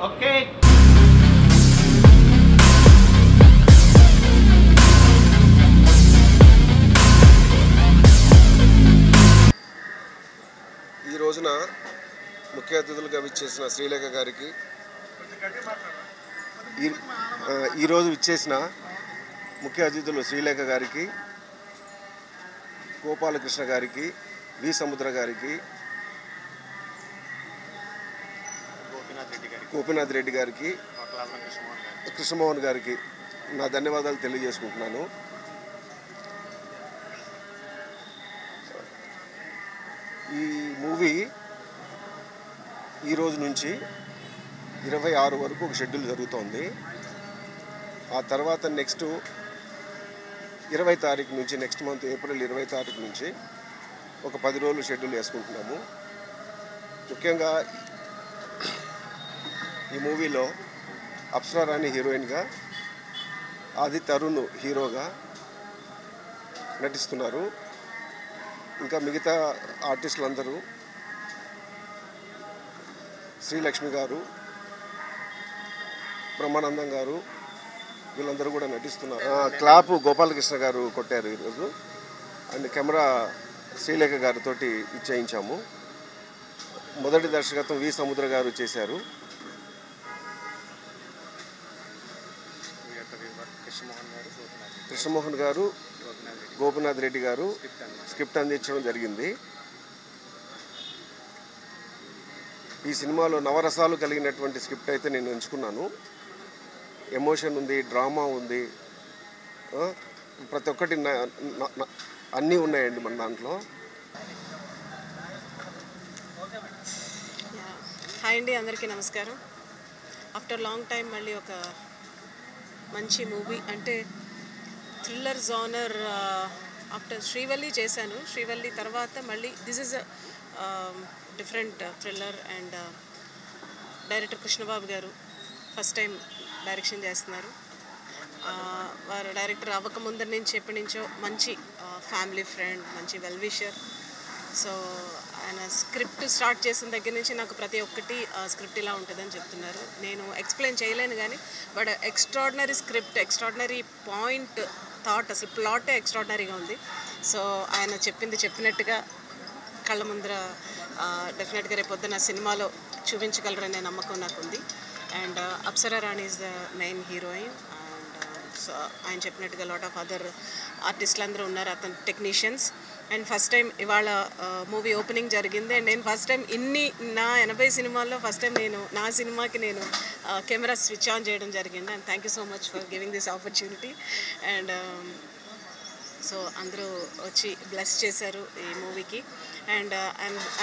Okay. ఈ రోజున ముఖ్య అతిథులుగా విచ్చేసిన శ్రీలేఖ గారికి, ఈరోజు విచ్చేసిన ముఖ్య అతిథులు శ్రీలేఖ గారికి, గోపాలకృష్ణ గారికి, వి సముద్ర గారికి, గోపీనాథ్ రెడ్డి గారికి, కృష్ణమోహన్ గారికి నా ధన్యవాదాలు తెలియజేసుకుంటున్నాను. ఈ మూవీ ఈరోజు నుంచి 26 వరకు ఒక షెడ్యూల్ జరుగుతోంది. ఆ తర్వాత నెక్స్ట్ 20 తారీఖు నుంచి, నెక్స్ట్ మంత్ ఏప్రిల్ 20 తారీఖు నుంచి ఒక 10 రోజులు షెడ్యూల్ వేసుకుంటున్నాము. ముఖ్యంగా ఈ మూవీలో అప్సరా రాణి హీరోయిన్గా, ఆది తరుణ్ హీరోగా నటిస్తున్నారు. ఇంకా మిగతా ఆర్టిస్టులందరూ శ్రీలక్ష్మి గారు, బ్రహ్మానందం గారు, వీళ్ళందరూ కూడా నటిస్తున్నారు. క్లాప్ గోపాలకృష్ణ గారు కొట్టారు ఈరోజు. అండ్ కెమెరా శ్రీలేఖ గారితో ఇచ్చేయించాము. మొదటి దర్శకత్వం వి సముద్ర గారు చేశారు. కృష్ణమోహన్ గారు, గోపీనాథ్ రెడ్డి గారు స్క్రిప్ట్ అందించడం జరిగింది. ఈ సినిమాలో నవరసాలు కలిగినటువంటి స్క్రిప్ట్ అయితే నేను ఎంచుకున్నాను. ఎమోషన్ ఉంది, డ్రామా ఉంది, ప్రతి ఒక్కటి అన్నీ ఉన్నాయండి మన దాంట్లో. హాయ్ అండి, అందరికీ నమస్కారం. ఆఫ్టర్ లాంగ్ టైం మళ్ళీ ఒక మంచి మూవీ, అంటే థ్రిల్లర్ జోనర్. ఆఫ్టర్ శ్రీవల్లి చేశాను. శ్రీవల్లి తర్వాత మళ్ళీ this is different thriller. And director Krishnababu గారు ఫస్ట్ టైం డైరెక్షన్ చేస్తున్నారు. వారు డైరెక్టర్ అవ్వకముందు నుంచి ఎప్పటి నుంచో మంచి ఫ్యామిలీ ఫ్రెండ్, మంచి వెల్ విషర్. సో ఆయన స్క్రిప్ట్ స్టార్ట్ చేసిన దగ్గర నుంచి నాకు ప్రతి ఒక్కటి స్క్రిప్ట్ ఇలా ఉంటుందని చెప్తున్నారు. నేను ఎక్స్ప్లెయిన్ చేయలేను కానీ but extraordinary script, extraordinary point, thought, అసలు ప్లాటే ఎక్స్ట్రాడినరీగా ఉంది. సో ఆయన చెప్పింది చెప్పినట్టుగా కళ్ళ ముందర డెఫినెట్గా రేపు పొద్దున్న సినిమాలో చూపించగలరనే నమ్మకం నాకు ఉంది. And Apsara Rani is the main heroine. And so ఆయన చెప్పినట్టుగా లాట్ ఆఫ్ అదర్ ఆర్టిస్టులు అందరూ ఉన్నారు, అతను టెక్నీషియన్స్. అండ్ ఫస్ట్ టైం ఇవాళ మూవీ ఓపెనింగ్ జరిగింది. అండ్ నేను ఫస్ట్ టైం నా 80 సినిమాల్లో ఫస్ట్ టైం నా సినిమాకి నేను కెమెరా స్విచ్ ఆన్ చేయడం జరిగింది. And thank you so much for giving this opportunity. And so అందరూ వచ్చి బ్లెస్ చేశారు ఈ మూవీకి. And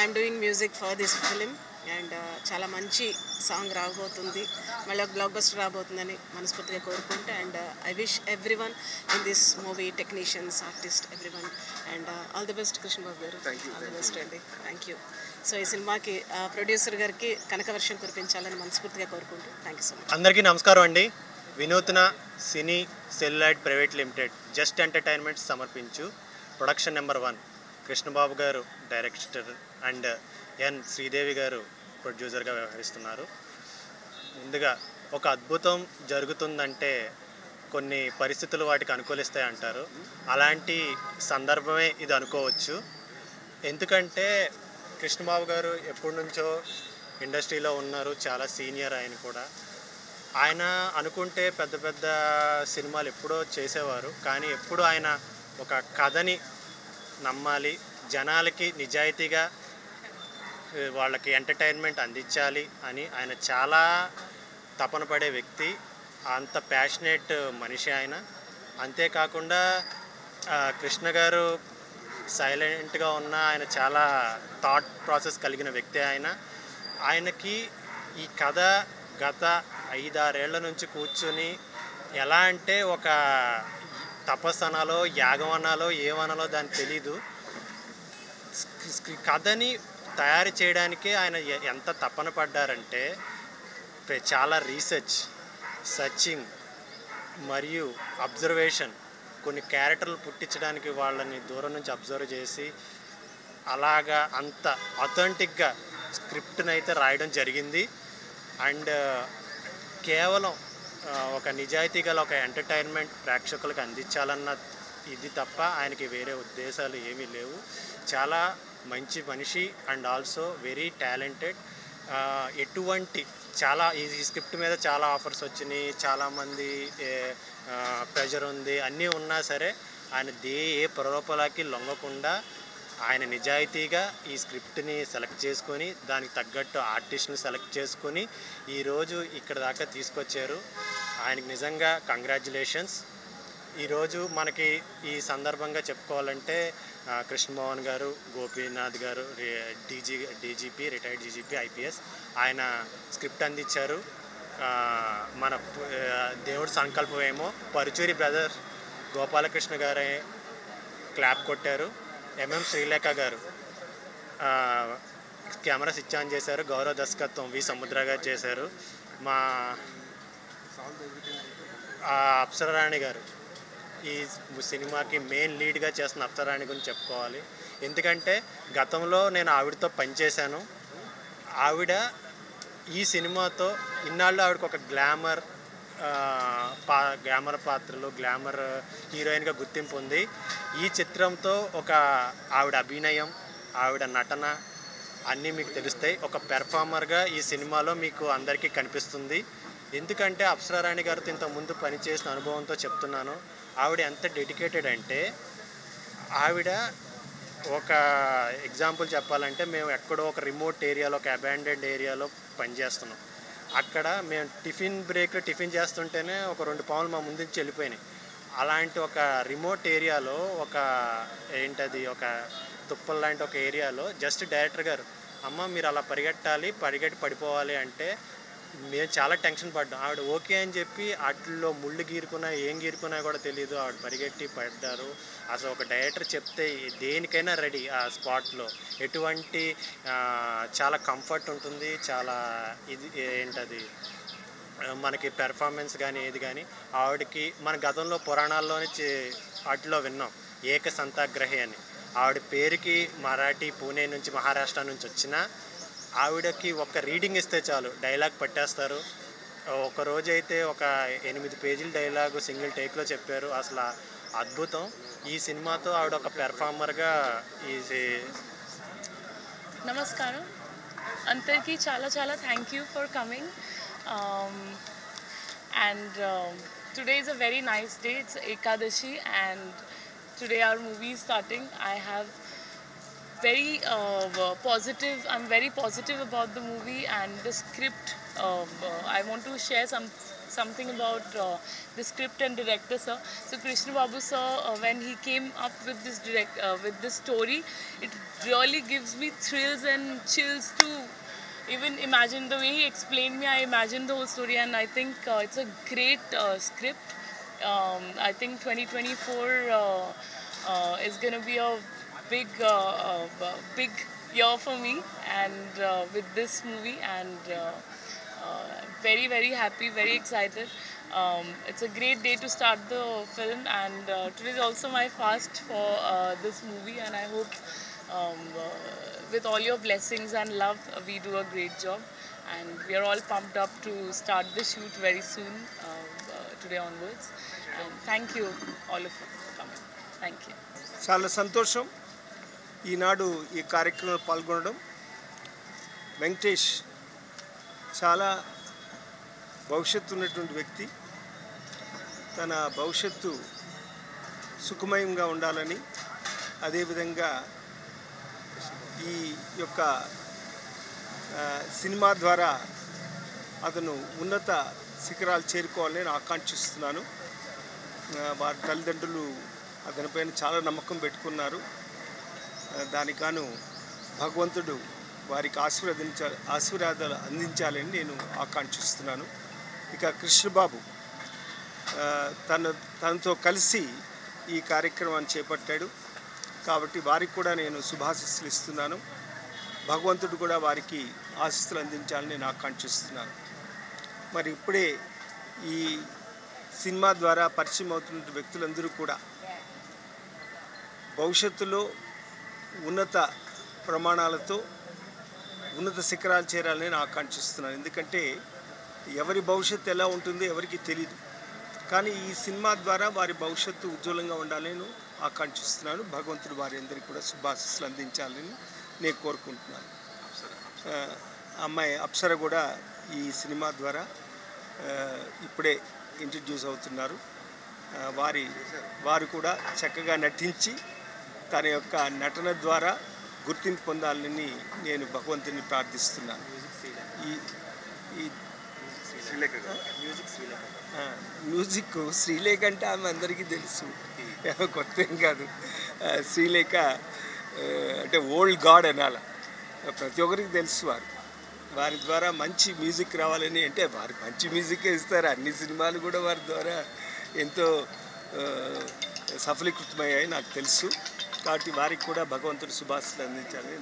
I'm doing music for this film. And చాలా మంచి సాంగ్ రాబోతుంది, మళ్ళీ ఒక బ్లాక్ బస్టర్ రాబోతుందని మనస్ఫూర్తిగా కోరుకుంటే. And I wish every one in this movie, technicians, artist, every one. And all the best Krishnababu గారు, ఆల్ ది బెస్ట్ అండి. Thank you. సో ఈ సినిమాకి ప్రొడ్యూసర్ గారికి కనకవర్షం కురిపించాలని మనస్ఫూర్తిగా కోరుకుంటూ థ్యాంక్ యూ సో మచ్. అందరికీ నమస్కారం అండి. Vinootna cine celluloid private limited just entertainment సమర్పించు ప్రొడక్షన్ నెంబర్ 1 కృష్ణబాబు గారు డైరెక్టర్ అండ్ ఎన్ శ్రీదేవి గారు ప్రొడ్యూసర్గా వ్యవహరిస్తున్నారు. ముందుగా ఒక అద్భుతం జరుగుతుందంటే కొన్ని పరిస్థితులు వాటికి అనుకూలిస్తాయి అంటారు. అలాంటి సందర్భమే ఇది అనుకోవచ్చు. ఎందుకంటే కృష్ణబాబు గారు ఎప్పటి నుంచో ఇండస్ట్రీలో ఉన్నారు, చాలా సీనియర్. ఆయన కూడా ఆయన అనుకుంటే పెద్ద పెద్ద సినిమాలు ఎప్పుడో చేసేవారు, కానీ ఎప్పుడు ఆయన ఒక కథని నమ్మాలి, జనాలకి నిజాయితీగా వాళ్ళకి ఎంటర్టైన్మెంట్ అందించాలి అని ఆయన చాలా తపన పడే వ్యక్తి. అంత ప్యాషనేట్ మనిషి ఆయన. అంతేకాకుండా కృష్ణ గారు సైలెంట్గా ఉన్న ఆయన చాలా థాట్ ప్రాసెస్ కలిగిన వ్యక్తి. ఆయనకి ఈ కథ గత 5-6 ఏళ్ల నుంచి కూర్చొని ఎలా అంటే ఒక తపస్సు అనాలో, యాగం అనాలో, ఏమనాలో దాన్ని తెలీదు. కథని తయారు చేయడానికే ఆయన ఎంత తపన పడ్డారంటే చాలా రీసెర్చ్, సర్చింగ్ మరియు అబ్జర్వేషన్, కొన్ని క్యారెక్టర్లు పుట్టించడానికి వాళ్ళని దూరం నుంచి అబ్జర్వ్ చేసి అలాగా అంత అథెంటిక్గా స్క్రిప్ట్ని అయితే రాయడం జరిగింది. అండ్ కేవలం ఒక నిజాయితీ గల ఒక ఎంటర్టైన్మెంట్ ప్రేక్షకులకు అందించాలన్న ఇది తప్ప ఆయనకి వేరే ఉద్దేశాలు ఏమీ లేవు. చాలా మంచి మనిషి అండ్ ఆల్సో వెరీ టాలెంటెడ్. ఎటువంటి చాలా ఈ స్క్రిప్ట్ మీద చాలా ఆఫర్స్ వచ్చినాయి, చాలామంది ప్రెషర్ ఉంది, అన్నీ ఉన్నా సరే ఆయన ఏ ప్రలోభాలకి లొంగకుండా ఆయన నిజాయితీగా ఈ స్క్రిప్ట్ని సెలెక్ట్ చేసుకొని దానికి తగ్గట్టు ఆర్టిస్ట్ని సెలెక్ట్ చేసుకొని ఈరోజు ఇక్కడ దాకా తీసుకొచ్చారు. ఆయనకి నిజంగా కంగ్రాచ్యులేషన్స్. ఈరోజు మనకి ఈ సందర్భంగా చెప్పుకోవాలంటే కృష్ణమోహన్ గారు, గోపీనాథ్ గారు, డీజీపీ, రిటైర్డ్ డీజీపీ ఐపీఎస్, ఆయన స్క్రిప్ట్ అందించారు. మన దేవుడి సంకల్పం ఏమో పరుచూరి బ్రదర్ గోపాలకృష్ణ గారే క్లాప్ కొట్టారు. ఎంఎం శ్రీలేఖ గారు కెమెరా స్విచ్ ఆన్ చేశారు. గౌరవ దర్శకత్వం వి సముద్ర గారు చేశారు. మా అప్సరారాణి గారు ఈ సినిమాకి మెయిన్ లీడ్గా చేస్తున్న అప్సరారాణి గురించి చెప్పుకోవాలి. ఎందుకంటే గతంలో నేను ఆవిడతో పనిచేశాను. ఆవిడ ఈ సినిమాతో ఇన్నాళ్ళు ఆవిడకు ఒక గ్లామర్ పాత్రలు, గ్లామర్ హీరోయిన్గా గుర్తింపు ఉంది. ఈ చిత్రంతో ఒక ఆవిడ అభినయం, ఆవిడ నటన అన్నీ మీకు తెలుస్తాయి. ఒక పెర్ఫార్మర్గా ఈ సినిమాలో మీకు అందరికీ కనిపిస్తుంది. ఎందుకంటే అప్సరారాణి గారితో ఇంతకుముందు పనిచేసిన అనుభవంతో చెప్తున్నాను. ఆవిడ ఎంత డెడికేటెడ్ అంటే, ఆవిడ ఒక ఎగ్జాంపుల్ చెప్పాలంటే, మేము ఎక్కడో ఒక రిమోట్ ఏరియాలో, ఒక అబాండెడ్ ఏరియాలో పనిచేస్తున్నాం. అక్కడ మేము టిఫిన్ చేస్తుంటేనే ఒక 2 పాములు మా ముందు నుంచి వెళ్ళిపోయినాయి. అలాంటి ఒక రిమోట్ ఏరియాలో ఒక ఒక తుప్పల లాంటి ఒక ఏరియాలో జస్ట్ డైరెక్టర్ గారు, అమ్మ మీరు అలా పరిగెట్టి పడిపోవాలి అంటే మేము చాలా టెన్షన్ పడ్డాం. ఆవిడ ఓకే అని చెప్పి వాటిల్లో ముళ్ళు గీరుకున్నా ఏం గీరుకున్నా కూడా తెలియదు, ఆవిడ పరిగెట్టి పడ్డారు. అసలు ఒక డైరెక్టర్ చెప్తే దేనికైనా రెడీ ఆ స్పాట్లో. ఎటువంటి చాలా కంఫర్ట్ ఉంటుంది, చాలా ఇది మనకి పెర్ఫార్మెన్స్ కానీ ఏది కానీ. ఆవిడకి మన గతంలో పురాణాల్లోని వాటిలో విన్నాం ఏక సంతాగ్రహి అని. ఆవిడ పేరుకి మరాఠీ, పూణే నుంచి, మహారాష్ట్ర నుంచి వచ్చిన ఆవిడకి ఒక రీడింగ్ ఇస్తే చాలు డైలాగ్ పట్టేస్తారు. ఒక రోజైతే ఒక 8 పేజీల డైలాగ్ సింగిల్ టేక్లో చెప్పారు. అసలు అద్భుతం. ఈ సినిమాతో ఆవిడ ఒక పెర్ఫార్మర్గా నమస్కారం అందరికీ. చాలా thank you for coming. And today is a very nice day. It's Ekadashi and today our movie is starting. I have very positive. I'm very positive about the movie and the script. I want to share something about the script and director, sir. So Krishna Babu sir, when he came up with this story, it really gives me thrills and chills to even imagine. The way he explained me, I imagined the whole story, and I think it's a great script. I think 2024 is going to be a big year for me, and with this movie, and very happy, very excited. It's a great day to start the film, and today is also my fast for this movie, and I hope with all your blessings and love we do a great job, and we are all pumped up to start the shoot very soon, today onwards. And thank you all of you for coming. Thank you. చాలా సంతోషం ఈనాడు ఈ కార్యక్రమంలో పాల్గొనడం. వెంకటేష్ చాలా భవిష్యత్తు ఉన్నటువంటి వ్యక్తి. తన భవిష్యత్తు సుఖమయంగా ఉండాలని, అదేవిధంగా ఈ యొక్క సినిమా ద్వారా అతను ఉన్నత శిఖరాలు చేరుకోవాలని నేను ఆకాంక్షిస్తున్నాను. వారి తల్లిదండ్రులు అతనిపైన చాలా నమ్మకం పెట్టుకున్నారు. దానికి గాను భగవంతుడు వారికి ఆశీర్వాదాలు అందించాలని నేను ఆకాంక్షిస్తున్నాను. ఇక కృష్ణబాబు తనతో కలిసి ఈ కార్యక్రమాన్ని చేపట్టాడు కాబట్టి వారికి కూడా నేను శుభాశీస్సులు ఇస్తున్నాను. భగవంతుడు కూడా వారికి ఆశీస్సులు అందించాలని నేను ఆకాంక్షిస్తున్నాను. మరి ఇప్పుడే ఈ సినిమా ద్వారా పరిచయం అవుతున్న వ్యక్తులందరూ కూడా భవిష్యత్తులో ఉన్నత ప్రమాణాలతో ఉన్నత శిఖరాలు చేరాలని నేను ఆకాంక్షిస్తున్నాను. ఎందుకంటే ఎవరి భవిష్యత్తు ఎలా ఉంటుందో ఎవరికి తెలియదు, కానీ ఈ సినిమా ద్వారా వారి భవిష్యత్తు ఉజ్వలంగా ఉండాలని ఆకాంక్షిస్తున్నాను. భగవంతుడు వారి అందరికీ కూడా శుభాశీస్సులు అందించాలని నేను కోరుకుంటున్నాను. అమ్మాయి అప్సర కూడా ఈ సినిమా ద్వారా ఇప్పుడే ఇంట్రడ్యూస్ అవుతున్నారు. వారు కూడా చక్కగా నటించి తన యొక్క నటన ద్వారా గుర్తింపు పొందాలని నేను భగవంతుని ప్రార్థిస్తున్నాను. మ్యూజిక్ శ్రీలేఖ అంటే ఆమె అందరికీ తెలుసు, కొత్త ఏం కాదు. శ్రీలేఖ అంటే ఓల్డ్ గాడ్ అనాల, ప్రతి ఒక్కరికి తెలుసు. వారి ద్వారా మంచి మ్యూజిక్ రావాలని, అంటే వారు మంచి మ్యూజిక్ ఇస్తారు. అన్ని సినిమాలు కూడా వారి ద్వారా ఎంతో సఫలీకృతమయ్యాయి నాకు తెలుసు. కాబట్టి వారికి కూడా భగవంతుడు శుభాశీస్సులు అందించాలని